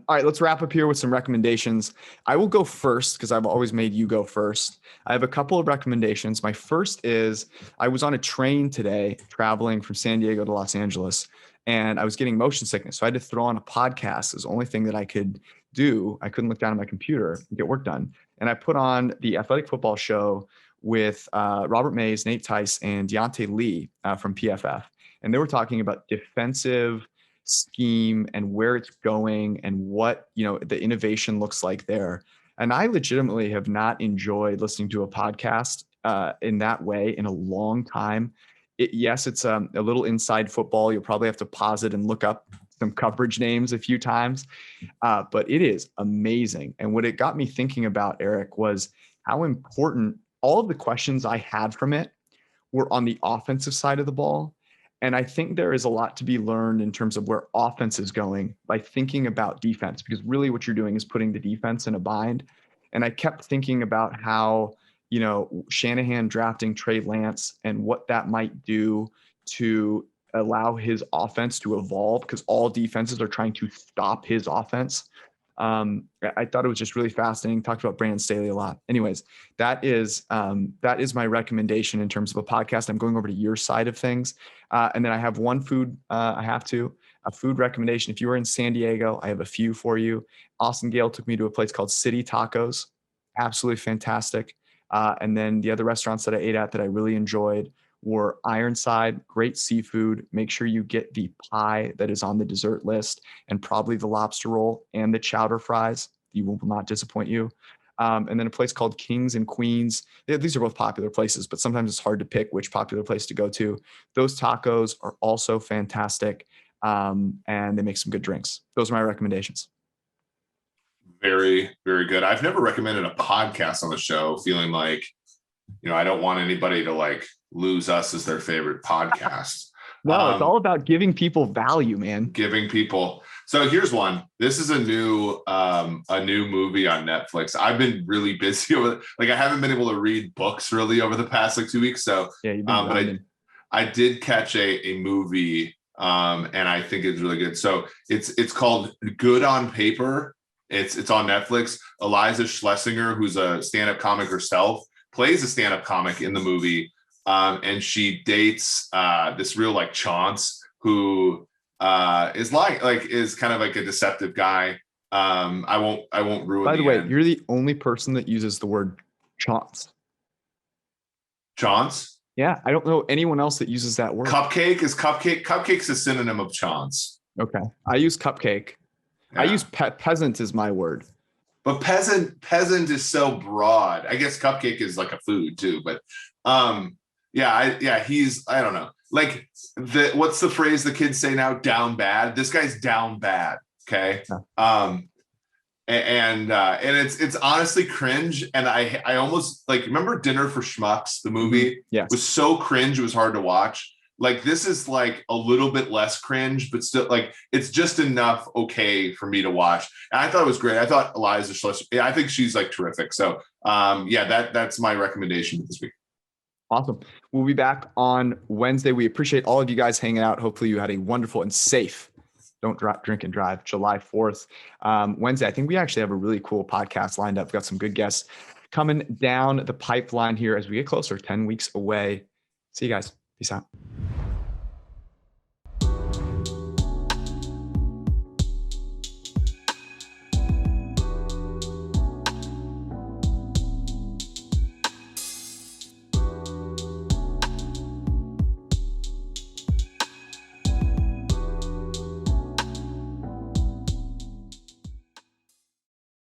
All right, let's wrap up here with some recommendations. I will go first because I've always made you go first. I have a couple of recommendations. My first is I was on a train today traveling from San Diego to Los Angeles, and I was getting motion sickness. So I had to throw on a podcast. It was the only thing that I could do. I couldn't look down at my computer and get work done. And I put on the Athletic Football Show with Robert Mays, Nate Tice, and Deontay Lee from PFF. And they were talking about defensive scheme and where it's going and what, the innovation looks like there. And I legitimately have not enjoyed listening to a podcast in that way in a long time. Yes, it's a little inside football. You'll probably have to pause it and look up some coverage names a few times. But it is amazing. And what it got me thinking about, Eric, was how important all of the questions I had from it were on the offensive side of the ball. And I think there is a lot to be learned in terms of where offense is going by thinking about defense, because really what you're doing is putting the defense in a bind. And I kept thinking about how, Shanahan drafting Trey Lance and what that might do to allow his offense to evolve, because all defenses are trying to stop his offense. I thought it was just really fascinating. Talked about Brandon Staley a lot. Anyways, that is my recommendation in terms of a podcast. I'm going over to your side of things. And then I have one food. A food recommendation. If you were in San Diego, I have a few for you. Austin Gale took me to a place called City Tacos. Absolutely fantastic. And then the other restaurants that I ate at that I really enjoyed or Ironside, great seafood. Make sure you get the pie that is on the dessert list, and probably the lobster roll and the chowder fries. You will not disappoint you. And then a place called Kings and Queens. These are both popular places, but sometimes it's hard to pick which popular place to go to. Those tacos are also fantastic, and they make some good drinks. Those are my recommendations. Very, very good. I've never recommended a podcast on the show, feeling like, I don't want anybody to like lose us as their favorite podcast. No, it's all about giving people value, man. Giving people. So here's one. This is a new movie on Netflix. I've been really busy I haven't been able to read books really over the past 2 weeks. So yeah, you've been but I did catch a movie, and I think it's really good. So it's called Good on Paper. It's on Netflix. Eliza Schlesinger, who's a stand-up comic herself, plays a stand-up comic in the movie. And she dates this real like Chance, who is kind of like a deceptive guy. I won't ruin. By the way, you're the only person that uses the word Chance. Chance? Yeah, I don't know anyone else that uses that word. Cupcake's a synonym of Chance. Okay, I use cupcake. Yeah. I use peasant is my word. But peasant is so broad. I guess cupcake is like a food too, but he's, I don't know. Like what's the phrase the kids say now? Down bad. This guy's down bad. Okay. Yeah. And it's honestly cringe. And I almost remember Dinner for Schmucks, the movie. Mm-hmm. Yes. It was so cringe. It was hard to watch. Like this is like a little bit less cringe, but still it's just enough okay for me to watch. And I thought it was great. I thought Eliza Schlesinger, I think she's terrific. So that's my recommendation this week. Awesome. We'll be back on Wednesday. We appreciate all of you guys hanging out. Hopefully you had a wonderful and safe, don't drink and drive, July 4th. Wednesday, I think we actually have a really cool podcast lined up. We've got some good guests coming down the pipeline here as we get closer, 10 weeks away. See you guys. Peace out.